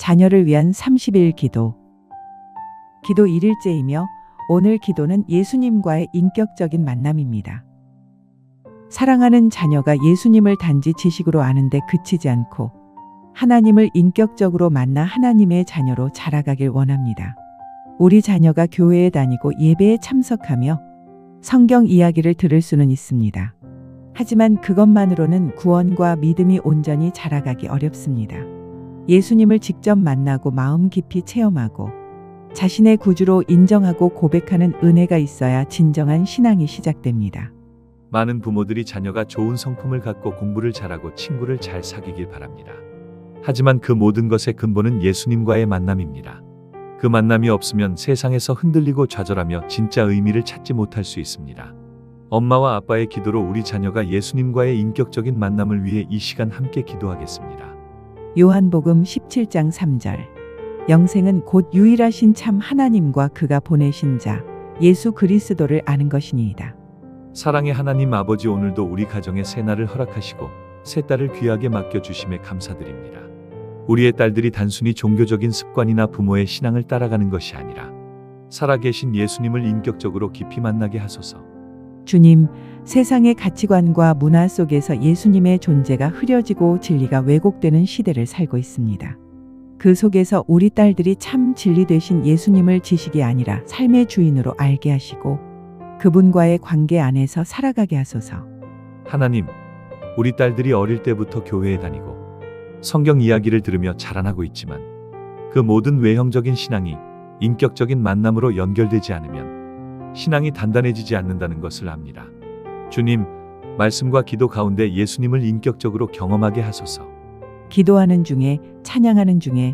자녀를 위한 30일 기도. 기도 1일째이며 오늘 기도는 예수님과의 인격적인 만남입니다. 사랑하는 자녀가 예수님을 단지 지식으로 아는데 그치지 않고 하나님을 인격적으로 만나 하나님의 자녀로 자라가길 원합니다. 우리 자녀가 교회에 다니고 예배에 참석하며 성경 이야기를 들을 수는 있습니다. 하지만 그것만으로는 구원과 믿음이 온전히 자라가기 어렵습니다. 예수님을 직접 만나고 마음 깊이 체험하고 자신의 구주로 인정하고 고백하는 은혜가 있어야 진정한 신앙이 시작됩니다. 많은 부모들이 자녀가 좋은 성품을 갖고 공부를 잘하고 친구를 잘 사귀길 바랍니다. 하지만 그 모든 것의 근본은 예수님과의 만남입니다. 그 만남이 없으면 세상에서 흔들리고 좌절하며 진짜 의미를 찾지 못할 수 있습니다. 엄마와 아빠의 기도로 우리 자녀가 예수님과의 인격적인 만남을 위해 이 시간 함께 기도하겠습니다. 요한복음 17장 3절. 영생은 곧 유일하신 참 하나님과 그가 보내신 자 예수 그리스도를 아는 것이니이다. 사랑의 하나님 아버지, 오늘도 우리 가정에 새날을 허락하시고 새 딸을 귀하게 맡겨주심에 감사드립니다. 우리의 딸들이 단순히 종교적인 습관이나 부모의 신앙을 따라가는 것이 아니라 살아계신 예수님을 인격적으로 깊이 만나게 하소서. 주님, 세상의 가치관과 문화 속에서 예수님의 존재가 흐려지고 진리가 왜곡되는 시대를 살고 있습니다. 그 속에서 우리 딸들이 참 진리 되신 예수님을 지식이 아니라 삶의 주인으로 알게 하시고 그분과의 관계 안에서 살아가게 하소서. 하나님, 우리 딸들이 어릴 때부터 교회에 다니고 성경 이야기를 들으며 자라나고 있지만 그 모든 외형적인 신앙이 인격적인 만남으로 연결되지 않으면 신앙이 단단해지지 않는다는 것을 압니다. 주님, 말씀과 기도 가운데 예수님을 인격적으로 경험하게 하소서. 기도하는 중에, 찬양하는 중에,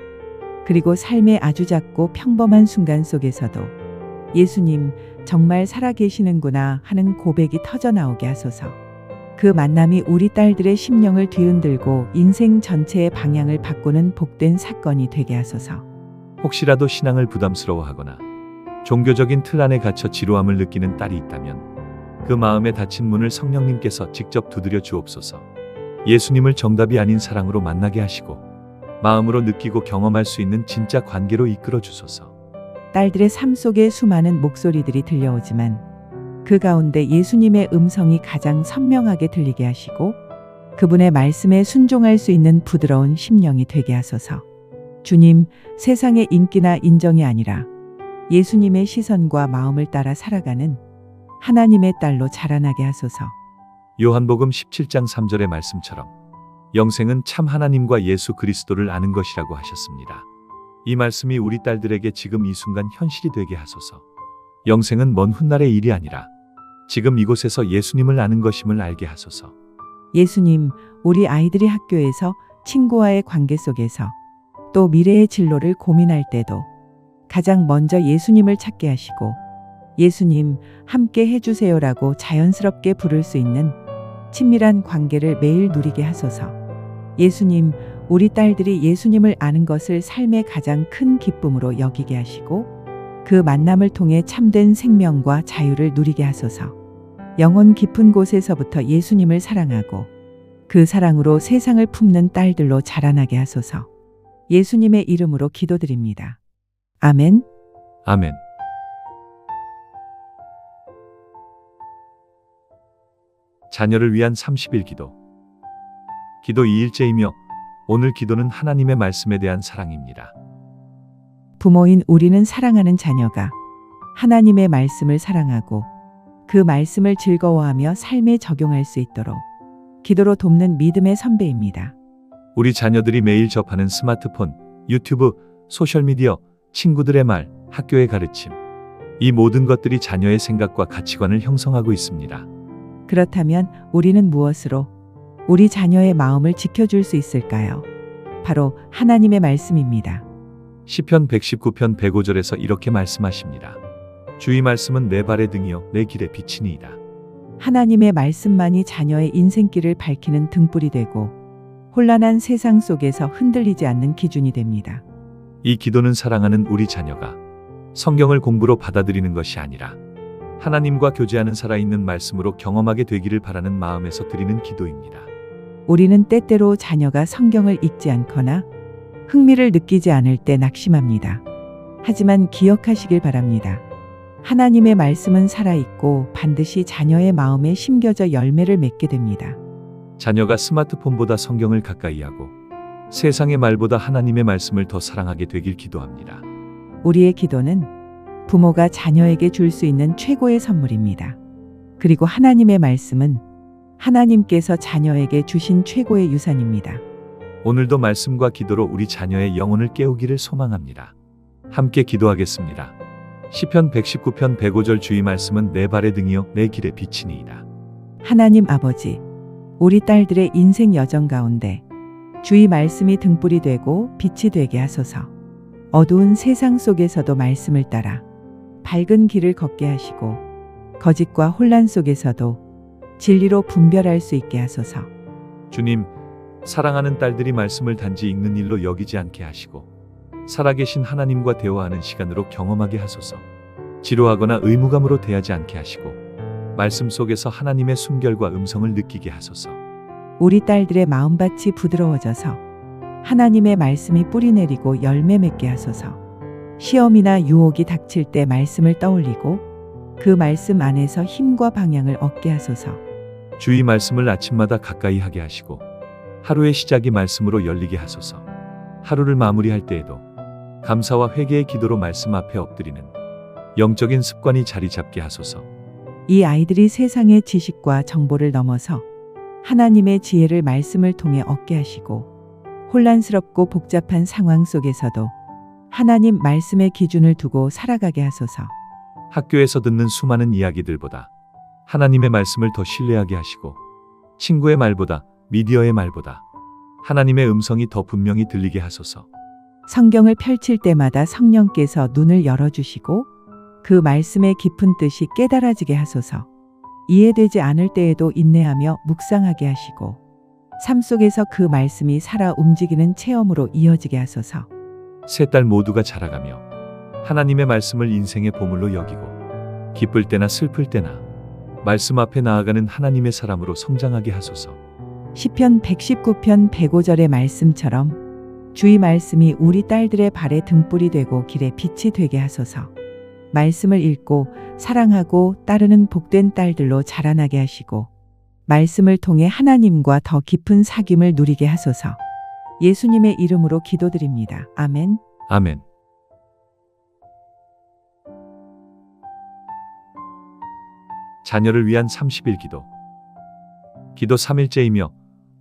그리고 삶의 아주 작고 평범한 순간 속에서도 예수님 정말 살아계시는구나 하는 고백이 터져나오게 하소서. 그 만남이 우리 딸들의 심령을 뒤흔들고 인생 전체의 방향을 바꾸는 복된 사건이 되게 하소서. 혹시라도 신앙을 부담스러워하거나 종교적인 틀 안에 갇혀 지루함을 느끼는 딸이 있다면 그 마음에 닫힌 문을 성령님께서 직접 두드려 주옵소서. 예수님을 정답이 아닌 사랑으로 만나게 하시고 마음으로 느끼고 경험할 수 있는 진짜 관계로 이끌어 주소서. 딸들의 삶 속에 수많은 목소리들이 들려오지만 그 가운데 예수님의 음성이 가장 선명하게 들리게 하시고 그분의 말씀에 순종할 수 있는 부드러운 심령이 되게 하소서. 주님, 세상의 인기나 인정이 아니라 예수님의 시선과 마음을 따라 살아가는 하나님의 딸로 자라나게 하소서. 요한복음 17장 3절의 말씀처럼 영생은 참 하나님과 예수 그리스도를 아는 것이라고 하셨습니다. 이 말씀이 우리 딸들에게 지금 이 순간 현실이 되게 하소서. 영생은 먼 훗날의 일이 아니라 지금 이곳에서 예수님을 아는 것임을 알게 하소서. 예수님, 우리 아이들이 학교에서 친구와의 관계 속에서 또 미래의 진로를 고민할 때도 가장 먼저 예수님을 찾게 하시고 예수님 함께 해주세요라고 자연스럽게 부를 수 있는 친밀한 관계를 매일 누리게 하소서. 예수님, 우리 딸들이 예수님을 아는 것을 삶의 가장 큰 기쁨으로 여기게 하시고 그 만남을 통해 참된 생명과 자유를 누리게 하소서. 영혼 깊은 곳에서부터 예수님을 사랑하고 그 사랑으로 세상을 품는 딸들로 자라나게 하소서. 예수님의 이름으로 기도드립니다. 아멘. 아멘. 자녀를 위한 30일 기도. 기도 2일째이며 오늘 기도는 하나님의 말씀에 대한 사랑입니다. 부모인 우리는 사랑하는 자녀가 하나님의 말씀을 사랑하고 그 말씀을 즐거워하며 삶에 적용할 수 있도록 기도로 돕는 믿음의 선배입니다. 우리 자녀들이 매일 접하는 스마트폰, 유튜브, 소셜미디어, 친구들의 말, 학교의 가르침, 이 모든 것들이 자녀의 생각과 가치관을 형성하고 있습니다. 그렇다면 우리는 무엇으로 우리 자녀의 마음을 지켜줄 수 있을까요? 바로 하나님의 말씀입니다. 시편 119편 105절에서 이렇게 말씀하십니다. 주의 말씀은 내 발의 등이요 내 길의 빛이니이다. 하나님의 말씀만이 자녀의 인생길을 밝히는 등불이 되고 혼란한 세상 속에서 흔들리지 않는 기준이 됩니다. 이 기도는 사랑하는 우리 자녀가 성경을 공부로 받아들이는 것이 아니라 하나님과 교제하는 살아있는 말씀으로 경험하게 되기를 바라는 마음에서 드리는 기도입니다. 우리는 때때로 자녀가 성경을 읽지 않거나 흥미를 느끼지 않을 때 낙심합니다. 하지만 기억하시길 바랍니다. 하나님의 말씀은 살아있고 반드시 자녀의 마음에 심겨져 열매를 맺게 됩니다. 자녀가 스마트폰보다 성경을 가까이 하고 세상의 말보다 하나님의 말씀을 더 사랑하게 되길 기도합니다. 우리의 기도는 부모가 자녀에게 줄 수 있는 최고의 선물입니다. 그리고 하나님의 말씀은 하나님께서 자녀에게 주신 최고의 유산입니다. 오늘도 말씀과 기도로 우리 자녀의 영혼을 깨우기를 소망합니다. 함께 기도하겠습니다. 시편 119편 105절 주의 말씀은 내 발의 등이요 내 길의 빛이니이다. 하나님 아버지, 우리 딸들의 인생 여정 가운데 주의 말씀이 등불이 되고 빛이 되게 하소서. 어두운 세상 속에서도 말씀을 따라 밝은 길을 걷게 하시고 거짓과 혼란 속에서도 진리로 분별할 수 있게 하소서. 주님, 사랑하는 딸들이 말씀을 단지 읽는 일로 여기지 않게 하시고 살아계신 하나님과 대화하는 시간으로 경험하게 하소서. 지루하거나 의무감으로 대하지 않게 하시고 말씀 속에서 하나님의 숨결과 음성을 느끼게 하소서. 우리 딸들의 마음밭이 부드러워져서 하나님의 말씀이 뿌리 내리고 열매 맺게 하소서. 시험이나 유혹이 닥칠 때 말씀을 떠올리고 그 말씀 안에서 힘과 방향을 얻게 하소서. 주의 말씀을 아침마다 가까이 하게 하시고 하루의 시작이 말씀으로 열리게 하소서. 하루를 마무리할 때에도 감사와 회개의 기도로 말씀 앞에 엎드리는 영적인 습관이 자리 잡게 하소서. 이 아이들이 세상의 지식과 정보를 넘어서 하나님의 지혜를 말씀을 통해 얻게 하시고 혼란스럽고 복잡한 상황 속에서도 하나님 말씀의 기준을 두고 살아가게 하소서. 학교에서 듣는 수많은 이야기들보다 하나님의 말씀을 더 신뢰하게 하시고 친구의 말보다 미디어의 말보다 하나님의 음성이 더 분명히 들리게 하소서. 성경을 펼칠 때마다 성령께서 눈을 열어주시고 그 말씀의 깊은 뜻이 깨달아지게 하소서. 이해되지 않을 때에도 인내하며 묵상하게 하시고 삶 속에서 그 말씀이 살아 움직이는 체험으로 이어지게 하소서. 세 딸 모두가 자라가며 하나님의 말씀을 인생의 보물로 여기고 기쁠 때나 슬플 때나 말씀 앞에 나아가는 하나님의 사람으로 성장하게 하소서. 시편 119편 105절의 말씀처럼 주의 말씀이 우리 딸들의 발에 등불이 되고 길에 빛이 되게 하소서. 말씀을 읽고 사랑하고 따르는 복된 딸들로 자라나게 하시고 말씀을 통해 하나님과 더 깊은 사귐을 누리게 하소서. 예수님의 이름으로 기도드립니다. 아멘. 아멘. 자녀를 위한 30일 기도. 기도 3일째이며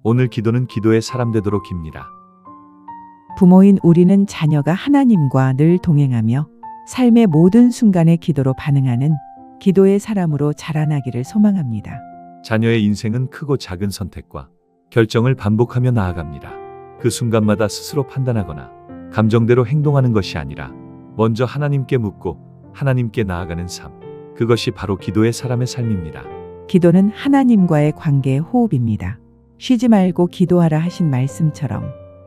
오늘 기도는 기도의 사람 되도록 입니다. 부모인 우리는 자녀가 하나님과 늘 동행하며 삶의 모든 순간에 기도로 반응하는 기도의 사람으로 자라나기를 소망합니다. 자녀의 인생은 크고 작은 선택과 결정을 반복하며 나아갑니다. 그 순간마다 스스로 판단하거나 감정대로 행동하는 것이 아니라 먼저 하나님께 묻고 하나님께 나아가는 삶. 그것이 바로 기도의 사람의 삶입니다. 기도는 하나님과의 관계의 호흡입니다. 쉬지 말고 기도하라 하신 말씀처럼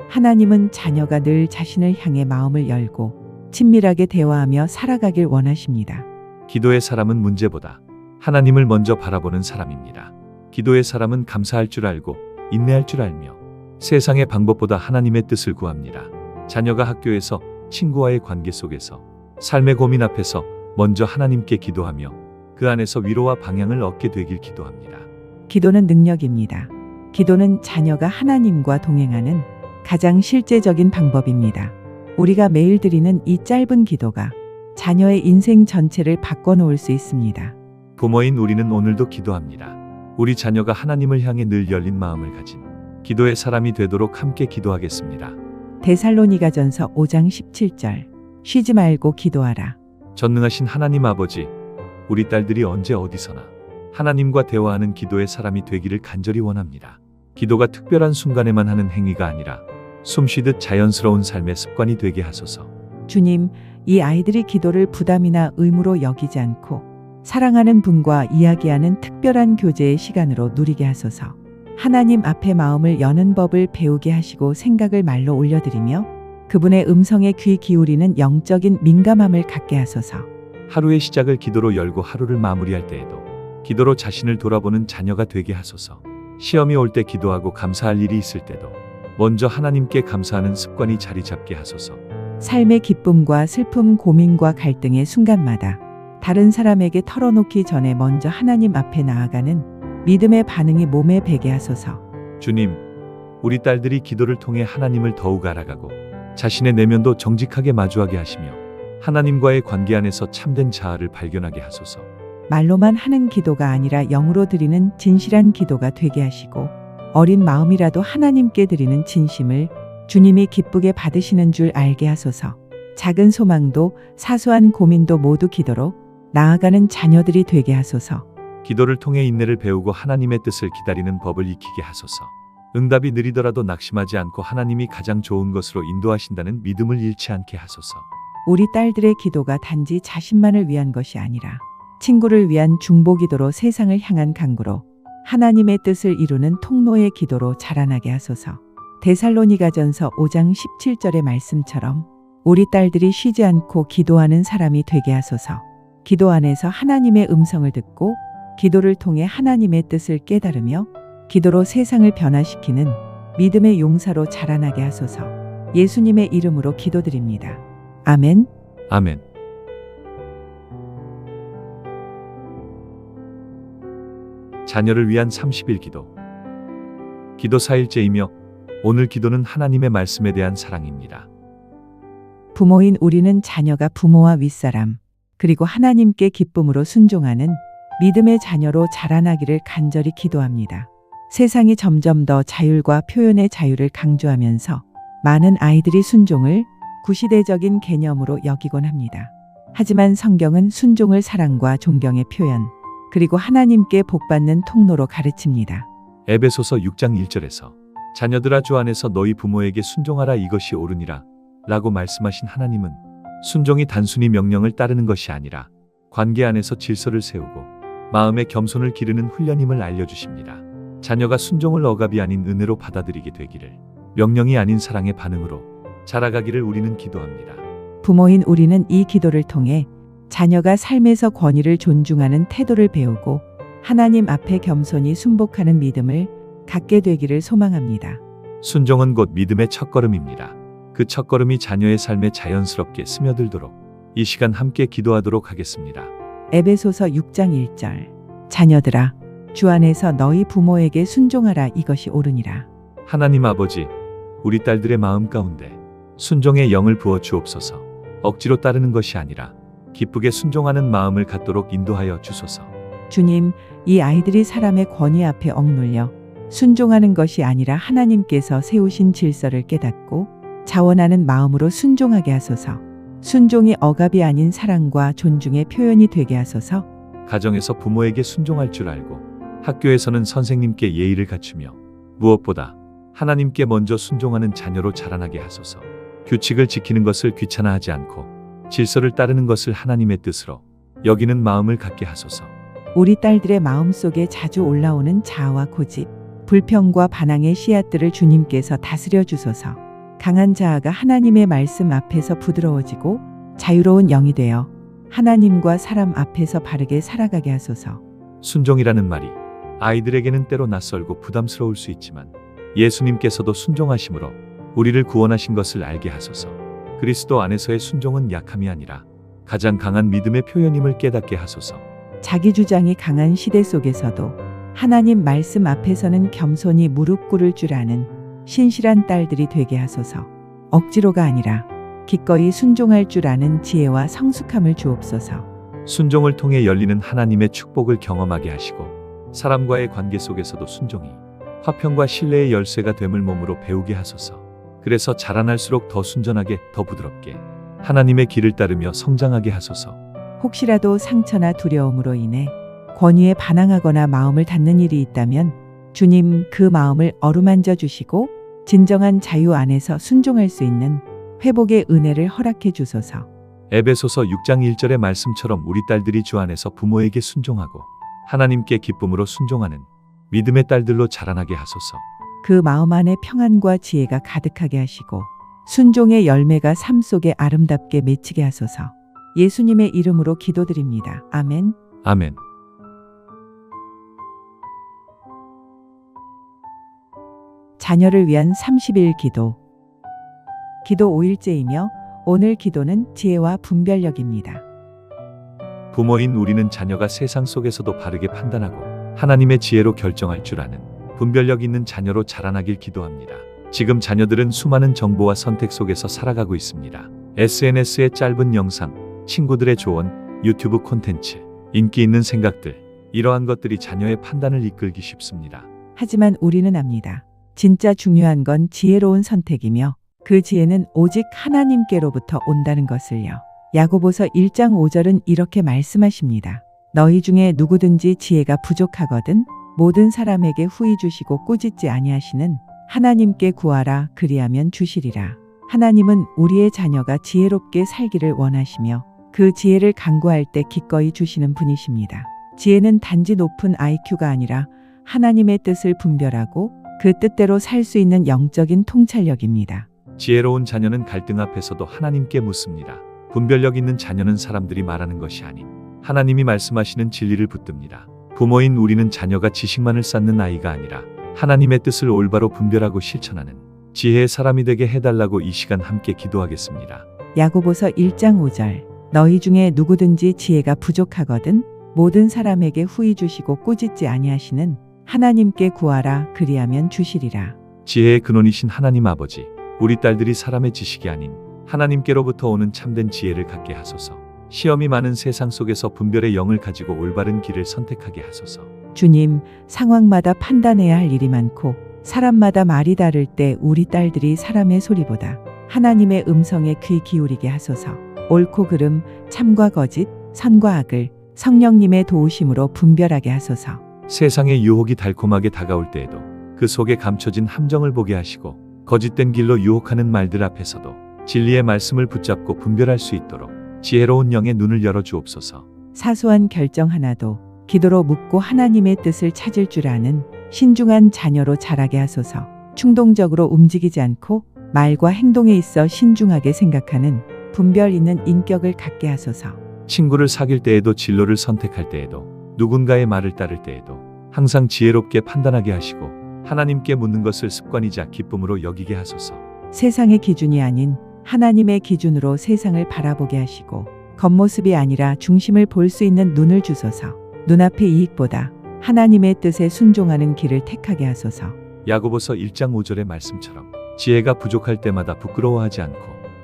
하나님은 자녀가 늘 자신을 향해 마음을 열고 친밀하게 대화하며 살아가길 원하십니다. 기도의 사람은 문제보다 하나님을 먼저 바라보는 사람입니다. 기도의 사람은 감사할 줄 알고 인내할 줄 알며 세상의 방법보다 하나님의 뜻을 구합니다. 자녀가 학교에서 친구와의 관계 속에서 삶의 고민 앞에서 먼저 하나님께 기도하며 그 안에서 위로와 방향을 얻게 되길 기도합니다. 기도는 능력입니다. 기도는 자녀가 하나님과 동행하는 가장 실제적인 방법입니다. 우리가 매일 드리는 이 짧은 기도가 자녀의 인생 전체를 바꿔놓을 수 있습니다. 부모인 우리는 오늘도 기도합니다. 우리 자녀가 하나님을 향해 늘 열린 마음을 가진 기도의 사람이 되도록 함께 기도하겠습니다. 데살로니가전서 5장 17절. 쉬지 말고 기도하라. 전능하신 하나님 아버지, 우리 딸들이 언제 어디서나 하나님과 대화하는 기도의 사람이 되기를 간절히 원합니다. 기도가 특별한 순간에만 하는 행위가 아니라 숨쉬듯 자연스러운 삶의 습관이 되게 하소서. 주님, 이 아이들이 기도를 부담이나 의무로 여기지 않고 사랑하는 분과 이야기하는 특별한 교제의 시간으로 누리게 하소서. 하나님 앞에 마음을 여는 법을 배우게 하시고 생각을 말로 올려드리며 그분의 음성에 귀 기울이는 영적인 민감함을 갖게 하소서. 하루의 시작을 기도로 열고 하루를 마무리할 때에도 기도로 자신을 돌아보는 자녀가 되게 하소서. 시험이 올 때 기도하고 감사할 일이 있을 때도 먼저 하나님께 감사하는 습관이 자리 잡게 하소서. 삶의 기쁨과 슬픔, 고민과 갈등의 순간마다 다른 사람에게 털어놓기 전에 먼저 하나님 앞에 나아가는 믿음의 반응이 몸에 배게 하소서. 주님, 우리 딸들이 기도를 통해 하나님을 더욱 알아가고 자신의 내면도 정직하게 마주하게 하시며 하나님과의 관계 안에서 참된 자아를 발견하게 하소서. 말로만 하는 기도가 아니라 영으로 드리는 진실한 기도가 되게 하시고 어린 마음이라도 하나님께 드리는 진심을 주님이 기쁘게 받으시는 줄 알게 하소서. 작은 소망도 사소한 고민도 모두 기도로 나아가는 자녀들이 되게 하소서. 기도를 통해 인내를 배우고 하나님의 뜻을 기다리는 법을 익히게 하소서. 응답이 느리더라도 낙심하지 않고 하나님이 가장 좋은 것으로 인도하신다는 믿음을 잃지 않게 하소서. 우리 딸들의 기도가 단지 자신만을 위한 것이 아니라 친구를 위한 중보기도로 세상을 향한 강구로 하나님의 뜻을 이루는 통로의 기도로 자라나게 하소서. 데살로니가전서 5장 17절의 말씀처럼 우리 딸들이 쉬지 않고 기도하는 사람이 되게 하소서. 기도 안에서 하나님의 음성을 듣고 기도를 통해 하나님의 뜻을 깨달으며 기도로 세상을 변화시키는 믿음의 용사로 자라나게 하소서. 예수님의 이름으로 기도드립니다. 아멘. 아멘. 자녀를 위한 30일 기도. 기도 4일째이며 오늘 기도는 하나님의 말씀에 대한 사랑입니다. 부모인 우리는 자녀가 부모와 윗사람 그리고 하나님께 기쁨으로 순종하는 믿음의 자녀로 자라나기를 간절히 기도합니다. 세상이 점점 더 자율과 표현의 자유를 강조하면서 많은 아이들이 순종을 구시대적인 개념으로 여기곤 합니다. 하지만 성경은 순종을 사랑과 존경의 표현 그리고 하나님께 복받는 통로로 가르칩니다. 에베소서 6장 1절에서 자녀들아 주 안에서 너희 부모에게 순종하라 이것이 옳으니라 라고 말씀하신 하나님은 순종이 단순히 명령을 따르는 것이 아니라 관계 안에서 질서를 세우고 마음의 겸손을 기르는 훈련임을 알려주십니다. 자녀가 순종을 억압이 아닌 은혜로 받아들이게 되기를 명령이 아닌 사랑의 반응으로 자라가기를 우리는 기도합니다. 부모인 우리는 이 기도를 통해 자녀가 삶에서 권위를 존중하는 태도를 배우고 하나님 앞에 겸손히 순복하는 믿음을 갖게 되기를 소망합니다. 순종은 곧 믿음의 첫걸음입니다. 그 첫걸음이 자녀의 삶에 자연스럽게 스며들도록 이 시간 함께 기도하도록 하겠습니다. 에베소서 6장 1절 자녀들아 주 안에서 너희 부모에게 순종하라 이것이 옳으니라. 하나님 아버지, 우리 딸들의 마음 가운데 순종의 영을 부어 주옵소서. 억지로 따르는 것이 아니라 기쁘게 순종하는 마음을 갖도록 인도하여 주소서. 주님, 이 아이들이 사람의 권위 앞에 억눌려 순종하는 것이 아니라 하나님께서 세우신 질서를 깨닫고 자원하는 마음으로 순종하게 하소서. 순종이 억압이 아닌 사랑과 존중의 표현이 되게 하소서. 가정에서 부모에게 순종할 줄 알고 학교에서는 선생님께 예의를 갖추며 무엇보다 하나님께 먼저 순종하는 자녀로 자라나게 하소서. 규칙을 지키는 것을 귀찮아하지 않고 질서를 따르는 것을 하나님의 뜻으로 여기는 마음을 갖게 하소서. 우리 딸들의 마음속에 자주 올라오는 자아와 고집, 불평과 반항의 씨앗들을 주님께서 다스려 주소서. 강한 자아가 하나님의 말씀 앞에서 부드러워지고 자유로운 영이 되어 하나님과 사람 앞에서 바르게 살아가게 하소서. 순종이라는 말이 아이들에게는 때로 낯설고 부담스러울 수 있지만 예수님께서도 순종하심으로 우리를 구원하신 것을 알게 하소서. 그리스도 안에서의 순종은 약함이 아니라 가장 강한 믿음의 표현임을 깨닫게 하소서. 자기 주장이 강한 시대 속에서도 하나님 말씀 앞에서는 겸손히 무릎 꿇을 줄 아는 신실한 딸들이 되게 하소서. 억지로가 아니라 기꺼이 순종할 줄 아는 지혜와 성숙함을 주옵소서. 순종을 통해 열리는 하나님의 축복을 경험하게 하시고 사람과의 관계 속에서도 순종이 화평과 신뢰의 열쇠가 됨을 몸으로 배우게 하소서. 그래서 자라날수록 더 순전하게, 더 부드럽게 하나님의 길을 따르며 성장하게 하소서. 혹시라도 상처나 두려움으로 인해 권위에 반항하거나 마음을 닫는 일이 있다면 주님 그 마음을 어루만져 주시고 진정한 자유 안에서 순종할 수 있는 회복의 은혜를 허락해 주소서. 에베소서 6장 1절의 말씀처럼 우리 딸들이 주 안에서 부모에게 순종하고 하나님께 기쁨으로 순종하는 믿음의 딸들로 자라나게 하소서. 그 마음 안에 평안과 지혜가 가득하게 하시고 순종의 열매가 삶 속에 아름답게 맺히게 하소서. 예수님의 이름으로 기도드립니다. 아멘. 아멘. 자녀를 위한 30일 기도. 기도 5일째이며 오늘 기도는 지혜와 분별력입니다. 부모인 우리는 자녀가 세상 속에서도 바르게 판단하고 하나님의 지혜로 결정할 줄 아는 분별력 있는 자녀로 자라나길 기도합니다. 지금 자녀들은 수많은 정보와 선택 속에서 살아가고 있습니다. SNS의 짧은 영상, 친구들의 조언, 유튜브 콘텐츠, 인기 있는 생각들, 이러한 것들이 자녀의 판단을 이끌기 쉽습니다. 하지만 우리는 압니다. 진짜 중요한 건 지혜로운 선택이며 그 지혜는 오직 하나님께로부터 온다는 것을요. 야고보서 1장 5절은 이렇게 말씀하십니다. 너희 중에 누구든지 지혜가 부족하거든 모든 사람에게 후히 주시고 꾸짖지 아니하시는 하나님께 구하라 그리하면 주시리라. 하나님은 우리의 자녀가 지혜롭게 살기를 원하시며 그 지혜를 간구할 때 기꺼이 주시는 분이십니다. 지혜는 단지 높은 IQ가 아니라 하나님의 뜻을 분별하고 그 뜻대로 살 수 있는 영적인 통찰력입니다. 지혜로운 자녀는 갈등 앞에서도 하나님께 묻습니다. 분별력 있는 자녀는 사람들이 말하는 것이 아닌 하나님이 말씀하시는 진리를 붙듭니다. 부모인 우리는 자녀가 지식만을 쌓는 아이가 아니라 하나님의 뜻을 올바로 분별하고 실천하는 지혜의 사람이 되게 해달라고 이 시간 함께 기도하겠습니다. 야고보서 1장 5절 너희 중에 누구든지 지혜가 부족하거든 모든 사람에게 후히 주시고 꾸짖지 아니하시는 하나님께 구하라 그리하면 주시리라. 지혜의 근원이신 하나님 아버지, 우리 딸들이 사람의 지식이 아닌 하나님께로부터 오는 참된 지혜를 갖게 하소서. 시험이 많은 세상 속에서 분별의 영을 가지고 올바른 길을 선택하게 하소서. 주님, 상황마다 판단해야 할 일이 많고 사람마다 말이 다를 때 우리 딸들이 사람의 소리보다 하나님의 음성에 귀 기울이게 하소서. 옳고 그름, 참과 거짓, 선과 악을 성령님의 도우심으로 분별하게 하소서. 세상의 유혹이 달콤하게 다가올 때에도 그 속에 감춰진 함정을 보게 하시고 거짓된 길로 유혹하는 말들 앞에서도 진리의 말씀을 붙잡고 분별할 수 있도록 지혜로운 영의 눈을 열어 주옵소서. 사소한 결정 하나도 기도로 묻고 하나님의 뜻을 찾을 줄 아는 신중한 자녀로 자라게 하소서. 충동적으로 움직이지 않고 말과 행동에 있어 신중하게 생각하는 분별 있는 인격을 갖게 하소서. 친구를 사귈 때에도 진로를 선택할 때에도 누군가의 말을 따를 때에도 항상 지혜롭게 판단하게 하시고 하나님께 묻는 것을 습관이자 기쁨으로 여기게 하소서. 세상의 기준이 아닌 하나님의 기준으로 세상을 바라보게 하시고 겉모습이 아니라 중심을 볼 수 있는 눈을 주소서. 눈앞의 이익보다 하나님의 뜻에 순종하는 길을 택하게 하소서. 야고보서 1장 5절의 말씀처럼 지혜가 부족할 때마다 부끄러워하지 않고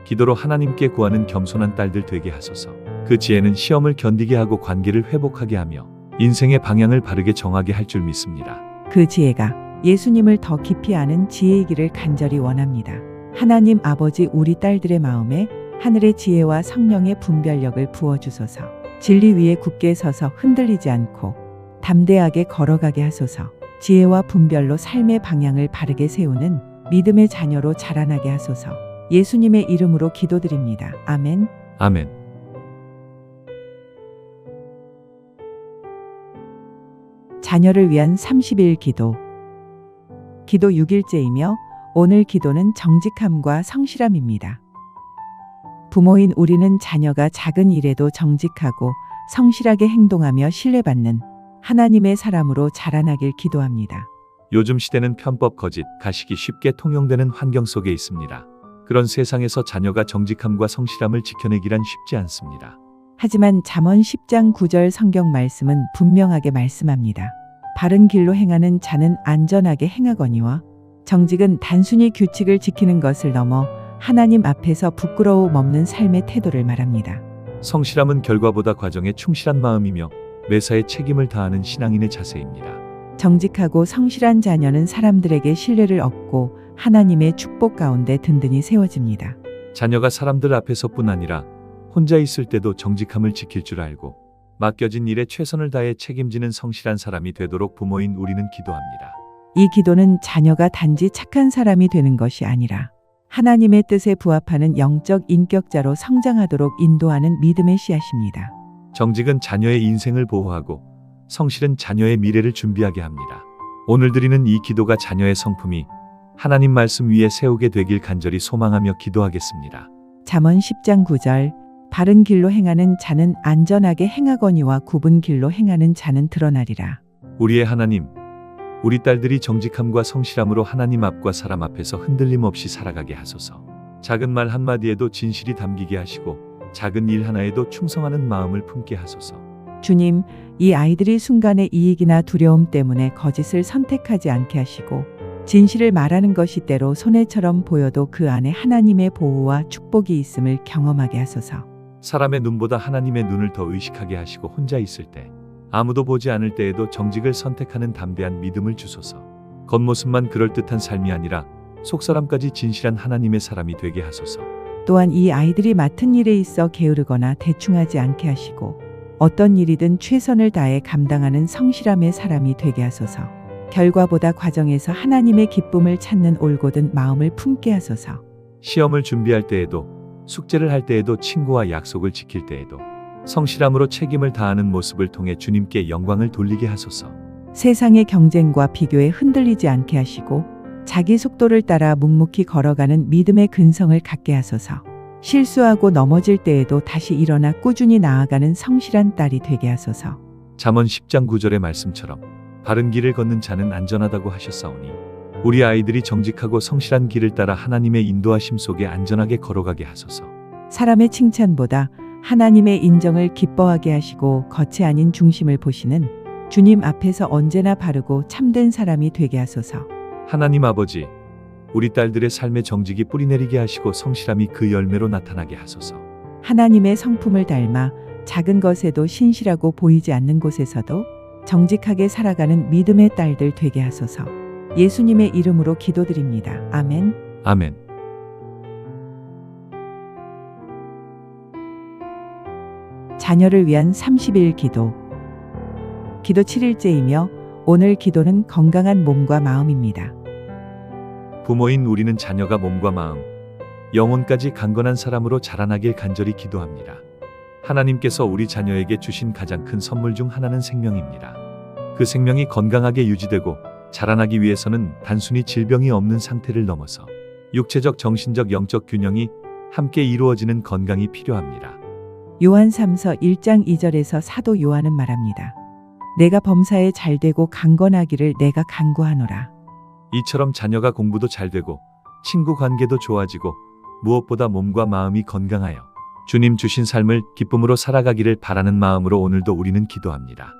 기도로 하나님께 구하는 겸손한 딸들 되게 하소서. 그 지혜는 시험을 견디게 하고 관계를 회복하게 하며 인생의 방향을 바르게 정하게 할 줄 믿습니다. 그 지혜가 예수님을 더 깊이 아는 지혜이기를 간절히 원합니다. 하나님 아버지 우리 딸들의 마음에 하늘의 지혜와 성령의 분별력을 부어주소서. 진리 위에 굳게 서서 흔들리지 않고 담대하게 걸어가게 하소서. 지혜와 분별로 삶의 방향을 바르게 세우는 믿음의 자녀로 자라나게 하소서. 예수님의 이름으로 기도드립니다. 아멘. 아멘. 자녀를 위한 30일 기도. 기도 6일째이며 오늘 기도는 정직함과 성실함입니다. 부모인 우리는 자녀가 작은 일에도 정직하고 성실하게 행동하며 신뢰받는 하나님의 사람으로 자라나길 기도합니다. 요즘 시대는 편법, 거짓, 가식이 쉽게 통용되는 환경 속에 있습니다. 그런 세상에서 자녀가 정직함과 성실함을 지켜내기란 쉽지 않습니다. 하지만 잠언 10장 9절 성경 말씀은 분명하게 말씀합니다. 바른 길로 행하는 자는 안전하게 행하거니와 정직은 단순히 규칙을 지키는 것을 넘어 하나님 앞에서 부끄러움 없는 삶의 태도를 말합니다. 성실함은 결과보다 과정에 충실한 마음이며 매사에 책임을 다하는 신앙인의 자세입니다. 정직하고 성실한 자녀는 사람들에게 신뢰를 얻고 하나님의 축복 가운데 든든히 세워집니다. 자녀가 사람들 앞에서뿐 아니라 혼자 있을 때도 정직함을 지킬 줄 알고 맡겨진 일에 최선을 다해 책임지는 성실한 사람이 되도록 부모인 우리는 기도합니다. 이 기도는 자녀가 단지 착한 사람이 되는 것이 아니라 하나님의 뜻에 부합하는 영적 인격자로 성장하도록 인도하는 믿음의 씨앗입니다. 정직은 자녀의 인생을 보호하고 성실은 자녀의 미래를 준비하게 합니다. 오늘 드리는 이 기도가 자녀의 성품이 하나님 말씀 위에 세우게 되길 간절히 소망하며 기도하겠습니다. 잠언 10장 9절 바른 길로 행하는 자는 안전하게 행하거니와 굽은 길로 행하는 자는 드러나리라. 우리의 하나님, 우리 딸들이 정직함과 성실함으로 하나님 앞과 사람 앞에서 흔들림 없이 살아가게 하소서. 작은 말 한마디에도 진실이 담기게 하시고 작은 일 하나에도 충성하는 마음을 품게 하소서. 주님, 이 아이들이 순간의 이익이나 두려움 때문에 거짓을 선택하지 않게 하시고 진실을 말하는 것이 때로 손해처럼 보여도 그 안에 하나님의 보호와 축복이 있음을 경험하게 하소서. 사람의 눈보다 하나님의 눈을 더 의식하게 하시고 혼자 있을 때 아무도 보지 않을 때에도 정직을 선택하는 담대한 믿음을 주소서. 겉모습만 그럴듯한 삶이 아니라 속사람까지 진실한 하나님의 사람이 되게 하소서. 또한 이 아이들이 맡은 일에 있어 게으르거나 대충하지 않게 하시고 어떤 일이든 최선을 다해 감당하는 성실함의 사람이 되게 하소서. 결과보다 과정에서 하나님의 기쁨을 찾는 올곧은 마음을 품게 하소서. 시험을 준비할 때에도 숙제를 할 때에도 친구와 약속을 지킬 때에도 성실함으로 책임을 다하는 모습을 통해 주님께 영광을 돌리게 하소서. 세상의 경쟁과 비교에 흔들리지 않게 하시고 자기 속도를 따라 묵묵히 걸어가는 믿음의 근성을 갖게 하소서. 실수하고 넘어질 때에도 다시 일어나 꾸준히 나아가는 성실한 딸이 되게 하소서. 잠언 10장 9절의 말씀처럼 바른 길을 걷는 자는 안전하다고 하셨사오니 우리 아이들이 정직하고 성실한 길을 따라 하나님의 인도하심 속에 안전하게 걸어가게 하소서. 사람의 칭찬보다 하나님의 인정을 기뻐하게 하시고 겉이 아닌 중심을 보시는 주님 앞에서 언제나 바르고 참된 사람이 되게 하소서. 하나님 아버지, 우리 딸들의 삶에 정직이 뿌리내리게 하시고 성실함이 그 열매로 나타나게 하소서. 하나님의 성품을 닮아 작은 것에도 신실하고 보이지 않는 곳에서도 정직하게 살아가는 믿음의 딸들 되게 하소서. 예수님의 이름으로 기도드립니다. 아멘. 아멘. 자녀를 위한 30일 기도. 기도 7일째이며 오늘 기도는 건강한 몸과 마음입니다. 부모인 우리는 자녀가 몸과 마음, 영혼까지 강건한 사람으로 자라나길 간절히 기도합니다. 하나님께서 우리 자녀에게 주신 가장 큰 선물 중 하나는 생명입니다. 그 생명이 건강하게 유지되고 자라나기 위해서는 단순히 질병이 없는 상태를 넘어서 육체적, 정신적, 영적 균형이 함께 이루어지는 건강이 필요합니다. 요한 3서 1장 2절에서 사도 요한은 말합니다. 내가 범사에 잘되고 강건하기를 내가 간구하노라. 이처럼 자녀가 공부도 잘되고 친구 관계도 좋아지고 무엇보다 몸과 마음이 건강하여 주님 주신 삶을 기쁨으로 살아가기를 바라는 마음으로 오늘도 우리는 기도합니다.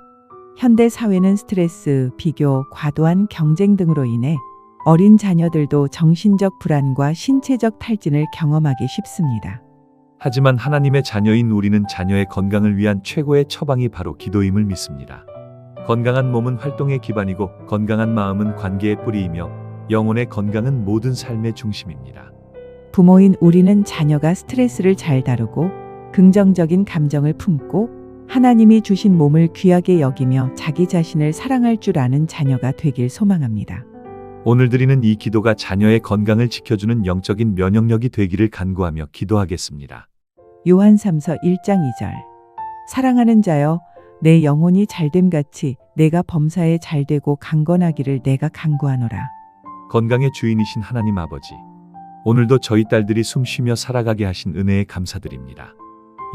현대 사회는 스트레스, 비교, 과도한 경쟁 등으로 인해 어린 자녀들도 정신적 불안과 신체적 탈진을 경험하기 쉽습니다. 하지만 하나님의 자녀인 우리는 자녀의 건강을 위한 최고의 처방이 바로 기도임을 믿습니다. 건강한 몸은 활동의 기반이고 건강한 마음은 관계의 뿌리이며 영혼의 건강은 모든 삶의 중심입니다. 부모인 우리는 자녀가 스트레스를 잘 다루고 긍정적인 감정을 품고 하나님이 주신 몸을 귀하게 여기며 자기 자신을 사랑할 줄 아는 자녀가 되길 소망합니다. 오늘 드리는 이 기도가 자녀의 건강을 지켜주는 영적인 면역력이 되기를 간구하며 기도하겠습니다. 요한 3서 1장 2절. 사랑하는 자여, 내 영혼이 잘됨같이 내가 범사에 잘되고 강건하기를 내가 간구하노라. 건강의 주인이신 하나님 아버지, 오늘도 저희 딸들이 숨쉬며 살아가게 하신 은혜에 감사드립니다.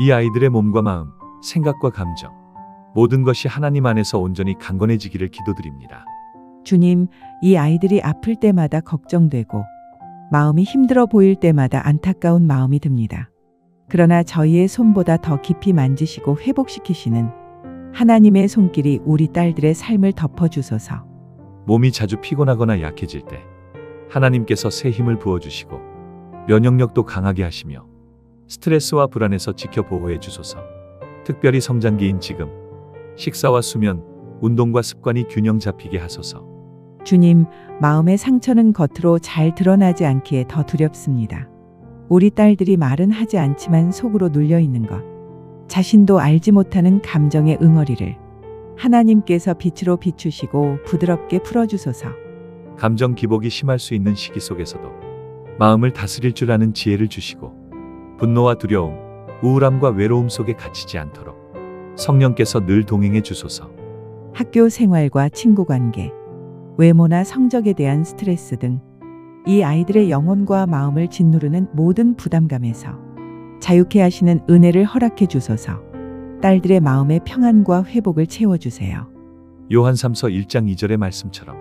이 아이들의 몸과 마음, 생각과 감정, 모든 것이 하나님 안에서 온전히 강건해지기를 기도드립니다. 주님, 이 아이들이 아플 때마다 걱정되고 마음이 힘들어 보일 때마다 안타까운 마음이 듭니다. 그러나 저희의 손보다 더 깊이 만지시고 회복시키시는 하나님의 손길이 우리 딸들의 삶을 덮어주소서. 몸이 자주 피곤하거나 약해질 때 하나님께서 새 힘을 부어주시고 면역력도 강하게 하시며 스트레스와 불안에서 지켜 보호해 주소서. 특별히 성장기인 지금 식사와 수면, 운동과 습관이 균형 잡히게 하소서. 주님, 마음의 상처는 겉으로 잘 드러나지 않기에 더 두렵습니다. 우리 딸들이 말은 하지 않지만 속으로 눌려 있는 것, 자신도 알지 못하는 감정의 응어리를 하나님께서 빛으로 비추시고 부드럽게 풀어주소서. 감정 기복이 심할 수 있는 시기 속에서도 마음을 다스릴 줄 아는 지혜를 주시고 분노와 두려움, 우울함과 외로움 속에 갇히지 않도록 성령께서 늘 동행해 주소서. 학교 생활과 친구 관계, 외모나 성적에 대한 스트레스 등 이 아이들의 영혼과 마음을 짓누르는 모든 부담감에서 자유케 하시는 은혜를 허락해 주소서. 딸들의 마음의 평안과 회복을 채워주세요. 요한 3서 1장 2절의 말씀처럼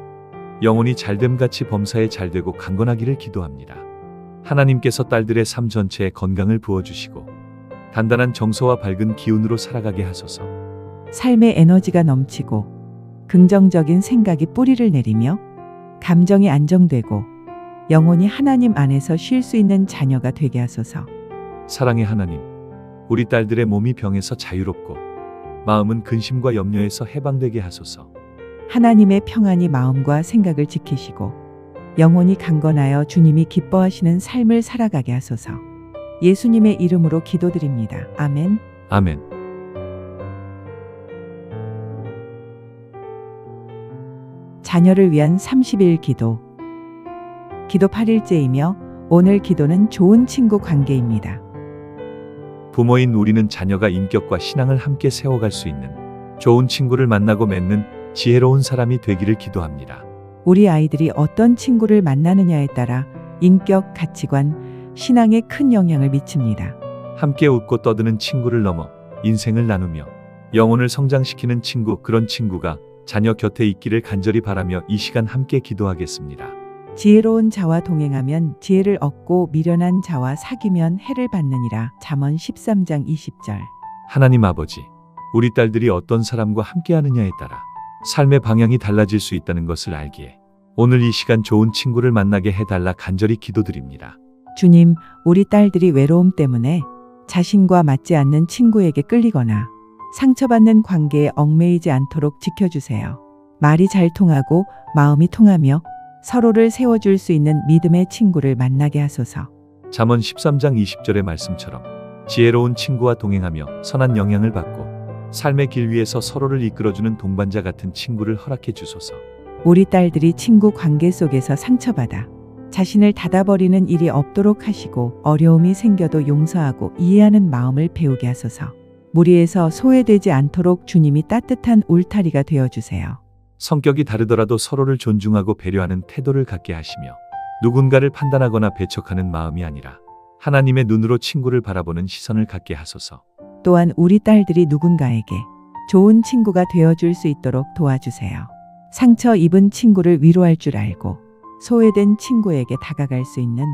영혼이 잘됨같이 범사에 잘되고 강건하기를 기도합니다. 하나님께서 딸들의 삶 전체에 건강을 부어주시고 단단한 정서와 밝은 기운으로 살아가게 하소서. 삶의 에너지가 넘치고 긍정적인 생각이 뿌리를 내리며 감정이 안정되고 영혼이 하나님 안에서 쉴 수 있는 자녀가 되게 하소서. 사랑의 하나님, 우리 딸들의 몸이 병에서 자유롭고 마음은 근심과 염려에서 해방되게 하소서. 하나님의 평안이 마음과 생각을 지키시고 영혼이 강건하여 주님이 기뻐하시는 삶을 살아가게 하소서. 예수님의 이름으로 기도드립니다. 아멘. 아멘. 자녀를 위한 30일 기도. 기도 8일째이며 오늘 기도는 좋은 친구 관계입니다. 부모인 우리는 자녀가 인격과 신앙을 함께 세워갈 수 있는 좋은 친구를 만나고 맺는 지혜로운 사람이 되기를 기도합니다. 우리 아이들이 어떤 친구를 만나느냐에 따라 인격, 가치관, 신앙에 큰 영향을 미칩니다. 함께 웃고 떠드는 친구를 넘어 인생을 나누며 영혼을 성장시키는 친구, 그런 친구가 자녀 곁에 있기를 간절히 바라며 이 시간 함께 기도하겠습니다. 지혜로운 자와 동행하면 지혜를 얻고 미련한 자와 사귀면 해를 받느니라. 잠언 13장 20절. 하나님 아버지, 우리 딸들이 어떤 사람과 함께 하느냐에 따라 삶의 방향이 달라질 수 있다는 것을 알기에 오늘 이 시간 좋은 친구를 만나게 해달라 간절히 기도드립니다. 주님, 우리 딸들이 외로움 때문에 자신과 맞지 않는 친구에게 끌리거나 상처받는 관계에 얽매이지 않도록 지켜주세요. 말이 잘 통하고 마음이 통하며 서로를 세워줄 수 있는 믿음의 친구를 만나게 하소서. 잠언 13장 20절의 말씀처럼 지혜로운 친구와 동행하며 선한 영향을 받고 삶의 길 위에서 서로를 이끌어주는 동반자 같은 친구를 허락해 주소서. 우리 딸들이 친구 관계 속에서 상처받아 자신을 닫아버리는 일이 없도록 하시고 어려움이 생겨도 용서하고 이해하는 마음을 배우게 하소서. 무리에서 소외되지 않도록 주님이 따뜻한 울타리가 되어주세요. 성격이 다르더라도 서로를 존중하고 배려하는 태도를 갖게 하시며 누군가를 판단하거나 배척하는 마음이 아니라 하나님의 눈으로 친구를 바라보는 시선을 갖게 하소서. 또한 우리 딸들이 누군가에게 좋은 친구가 되어줄 수 있도록 도와주세요. 상처 입은 친구를 위로할 줄 알고 소외된 친구에게 다가갈 수 있는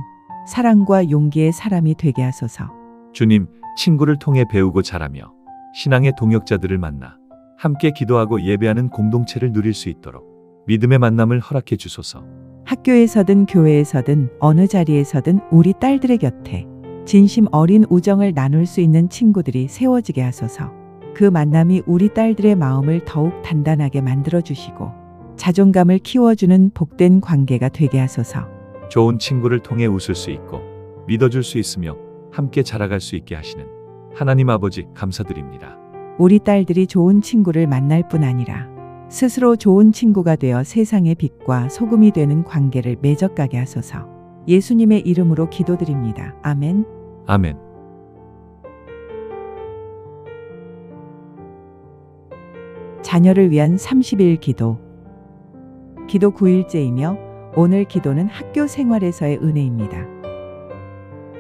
사랑과 용기의 사람이 되게 하소서. 주님, 친구를 통해 배우고 자라며 신앙의 동역자들을 만나 함께 기도하고 예배하는 공동체를 누릴 수 있도록 믿음의 만남을 허락해 주소서. 학교에서든 교회에서든 어느 자리에서든 우리 딸들의 곁에 진심 어린 우정을 나눌 수 있는 친구들이 세워지게 하소서. 그 만남이 우리 딸들의 마음을 더욱 단단하게 만들어주시고 자존감을 키워주는 복된 관계가 되게 하소서. 좋은 친구를 통해 웃을 수 있고 믿어줄 수 있으며 함께 자라갈 수 있게 하시는 하나님 아버지 감사드립니다. 우리 딸들이 좋은 친구를 만날 뿐 아니라 스스로 좋은 친구가 되어 세상의 빛과 소금이 되는 관계를 맺어가게 하소서. 예수님의 이름으로 기도드립니다. 아멘. 아멘. 자녀를 위한 30일 기도. 기도 9일째이며 오늘 기도는 학교 생활에서의 은혜입니다.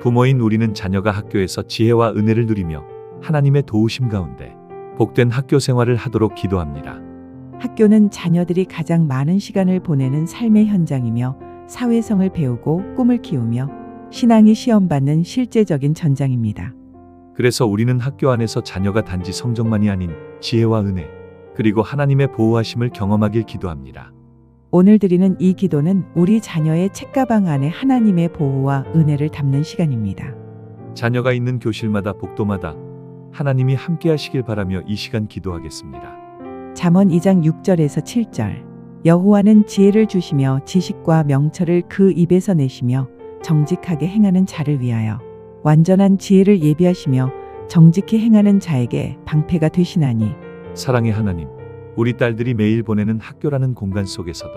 부모인 우리는 자녀가 학교에서 지혜와 은혜를 누리며 하나님의 도우심 가운데 복된 학교 생활을 하도록 기도합니다. 학교는 자녀들이 가장 많은 시간을 보내는 삶의 현장이며 사회성을 배우고 꿈을 키우며 신앙이 시험받는 실제적인 전장입니다. 그래서 우리는 학교 안에서 자녀가 단지 성적만이 아닌 지혜와 은혜, 그리고 하나님의 보호하심을 경험하길 기도합니다. 오늘 드리는 이 기도는 우리 자녀의 책가방 안에 하나님의 보호와 은혜를 담는 시간입니다. 자녀가 있는 교실마다 복도마다 하나님이 함께 하시길 바라며 이 시간 기도하겠습니다. 잠언 2장 6절에서 7절. 여호와는 지혜를 주시며 지식과 명철을 그 입에서 내시며 정직하게 행하는 자를 위하여 완전한 지혜를 예비하시며 정직히 행하는 자에게 방패가 되시나니. 사랑의 하나님, 우리 딸들이 매일 보내는 학교라는 공간 속에서도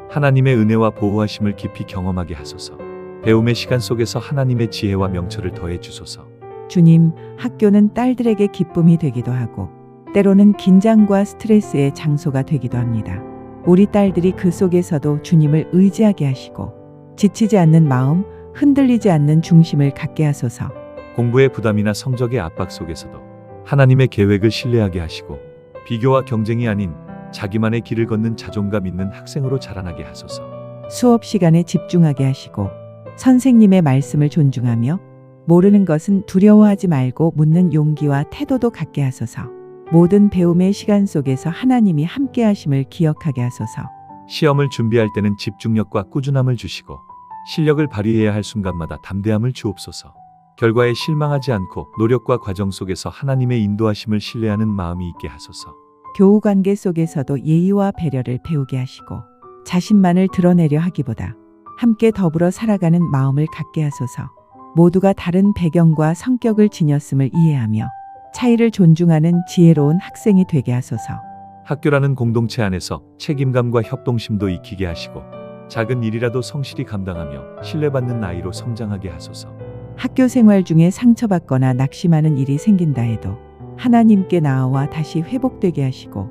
하나님의 은혜와 보호하심을 깊이 경험하게 하소서. 배움의 시간 속에서 하나님의 지혜와 명철을 더해 주소서. 주님, 학교는 딸들에게 기쁨이 되기도 하고 때로는 긴장과 스트레스의 장소가 되기도 합니다. 우리 딸들이 그 속에서도 주님을 의지하게 하시고 지치지 않는 마음, 흔들리지 않는 중심을 갖게 하소서. 공부의 부담이나 성적의 압박 속에서도 하나님의 계획을 신뢰하게 하시고 비교와 경쟁이 아닌 자기만의 길을 걷는 자존감 있는 학생으로 자라나게 하소서. 수업 시간에 집중하게 하시고 선생님의 말씀을 존중하며 모르는 것은 두려워하지 말고 묻는 용기와 태도도 갖게 하소서. 모든 배움의 시간 속에서 하나님이 함께 하심을 기억하게 하소서. 시험을 준비할 때는 집중력과 꾸준함을 주시고 실력을 발휘해야 할 순간마다 담대함을 주옵소서. 결과에 실망하지 않고 노력과 과정 속에서 하나님의 인도하심을 신뢰하는 마음이 있게 하소서. 교우 관계 속에서도 예의와 배려를 배우게 하시고 자신만을 드러내려 하기보다 함께 더불어 살아가는 마음을 갖게 하소서. 모두가 다른 배경과 성격을 지녔음을 이해하며 차이를 존중하는 지혜로운 학생이 되게 하소서. 학교라는 공동체 안에서 책임감과 협동심도 익히게 하시고 작은 일이라도 성실히 감당하며 신뢰받는 아이로 성장하게 하소서. 학교 생활 중에 상처받거나 낙심하는 일이 생긴다 해도 하나님께 나아와 다시 회복되게 하시고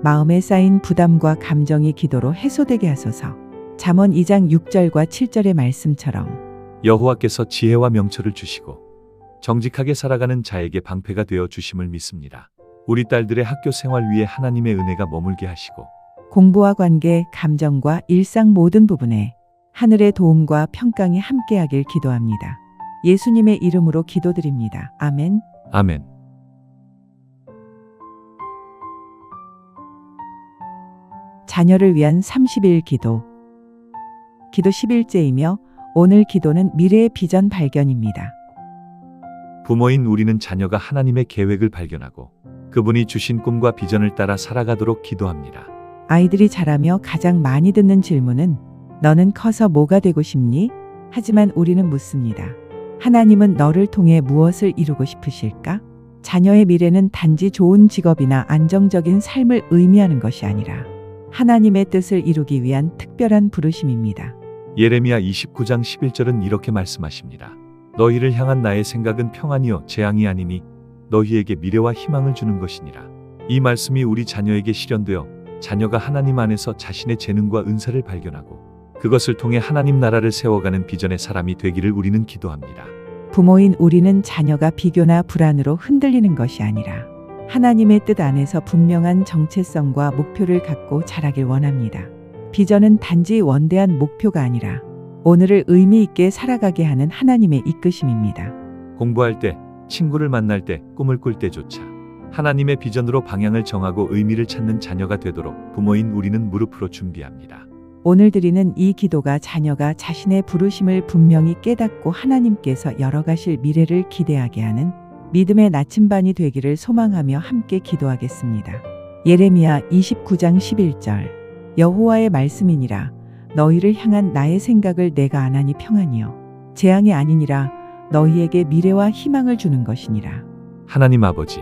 마음에 쌓인 부담과 감정이 기도로 해소되게 하소서. 잠언 2장 6절과 7절의 말씀처럼 여호와께서 지혜와 명철을 주시고 정직하게 살아가는 자에게 방패가 되어 주심을 믿습니다. 우리 딸들의 학교 생활 위에 하나님의 은혜가 머물게 하시고 공부와 관계, 감정과 일상 모든 부분에 하늘의 도움과 평강이 함께하길 기도합니다. 예수님의 이름으로 기도드립니다. 아멘. 아멘. 자녀를 위한 30일 기도. 기도 11제이며 오늘 기도는 미래의 비전 발견입니다. 부모인 우리는 자녀가 하나님의 계획을 발견하고 그분이 주신 꿈과 비전을 따라 살아가도록 기도합니다. 아이들이 자라며 가장 많이 듣는 질문은 너는 커서 뭐가 되고 싶니? 하지만 우리는 묻습니다. 하나님은 너를 통해 무엇을 이루고 싶으실까? 자녀의 미래는 단지 좋은 직업이나 안정적인 삶을 의미하는 것이 아니라 하나님의 뜻을 이루기 위한 특별한 부르심입니다. 예레미야 29장 11절은 이렇게 말씀하십니다. 너희를 향한 나의 생각은 평안이요 재앙이 아니니 너희에게 미래와 희망을 주는 것이니라. 이 말씀이 우리 자녀에게 실현되어 자녀가 하나님 안에서 자신의 재능과 은사를 발견하고 그것을 통해 하나님 나라를 세워가는 비전의 사람이 되기를 우리는 기도합니다. 부모인 우리는 자녀가 비교나 불안으로 흔들리는 것이 아니라 하나님의 뜻 안에서 분명한 정체성과 목표를 갖고 자라길 원합니다. 비전은 단지 원대한 목표가 아니라 오늘을 의미 있게 살아가게 하는 하나님의 이끄심입니다. 공부할 때, 친구를 만날 때, 꿈을 꿀 때조차 하나님의 비전으로 방향을 정하고 의미를 찾는 자녀가 되도록 부모인 우리는 무릎으로 준비합니다. 오늘 드리는 이 기도가 자녀가 자신의 부르심을 분명히 깨닫고 하나님께서 열어가실 미래를 기대하게 하는 믿음의 나침반이 되기를 소망하며 함께 기도하겠습니다. 예레미야 29장 11절 여호와의 말씀이니라 너희를 향한 나의 생각을 내가 아나니 평안이요 재앙이 아니니라 너희에게 미래와 희망을 주는 것이니라. 하나님 아버지,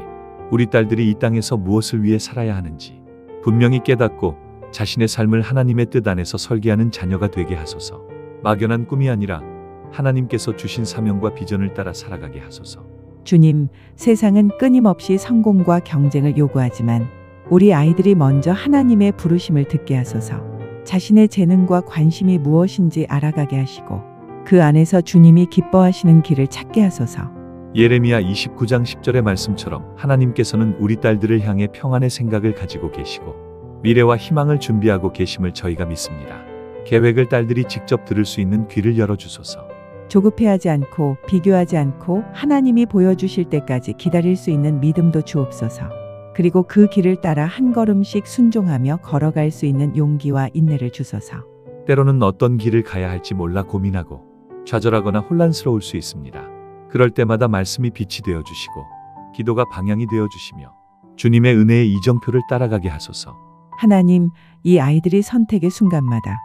우리 딸들이 이 땅에서 무엇을 위해 살아야 하는지 분명히 깨닫고 자신의 삶을 하나님의 뜻 안에서 설계하는 자녀가 되게 하소서. 막연한 꿈이 아니라 하나님께서 주신 사명과 비전을 따라 살아가게 하소서. 주님, 세상은 끊임없이 성공과 경쟁을 요구하지만 우리 아이들이 먼저 하나님의 부르심을 듣게 하소서. 자신의 재능과 관심이 무엇인지 알아가게 하시고 그 안에서 주님이 기뻐하시는 길을 찾게 하소서. 예레미야 29장 10절의 말씀처럼 하나님께서는 우리 딸들을 향해 평안의 생각을 가지고 계시고 미래와 희망을 준비하고 계심을 저희가 믿습니다. 계획을 딸들이 직접 들을 수 있는 귀를 열어주소서. 조급해하지 않고 비교하지 않고 하나님이 보여주실 때까지 기다릴 수 있는 믿음도 주옵소서. 그리고 그 길을 따라 한 걸음씩 순종하며 걸어갈 수 있는 용기와 인내를 주소서. 때로는 어떤 길을 가야 할지 몰라 고민하고 좌절하거나 혼란스러울 수 있습니다. 그럴 때마다 말씀이 빛이 되어주시고 기도가 방향이 되어주시며 주님의 은혜의 이정표를 따라가게 하소서. 하나님, 이 아이들이 선택의 순간마다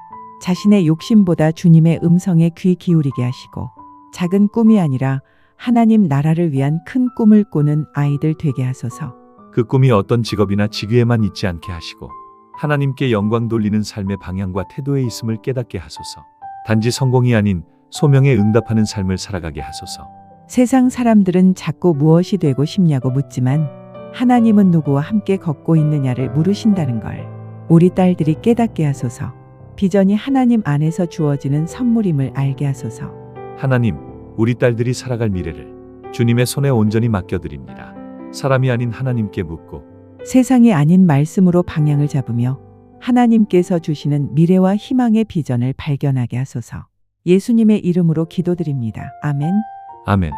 자신의 욕심보다 주님의 음성에 귀 기울이게 하시고 작은 꿈이 아니라 하나님 나라를 위한 큰 꿈을 꾸는 아이들 되게 하소서. 그 꿈이 어떤 직업이나 직위에만 있지 않게 하시고 하나님께 영광 돌리는 삶의 방향과 태도에 있음을 깨닫게 하소서. 단지 성공이 아닌 소명에 응답하는 삶을 살아가게 하소서. 세상 사람들은 자꾸 무엇이 되고 싶냐고 묻지만 하나님은 누구와 함께 걷고 있느냐를 물으신다는 걸 우리 딸들이 깨닫게 하소서. 비전이 하나님 안에서 주어지는 선물임을 알게 하소서. 하나님, 우리 딸들이 살아갈 미래를 주님의 손에 온전히 맡겨드립니다. 사람이 아닌 하나님께 묻고 세상이 아닌 말씀으로 방향을 잡으며 하나님께서 주시는 미래와 희망의 비전을 발견하게 하소서. 예수님의 이름으로 기도드립니다. 아멘. 아멘.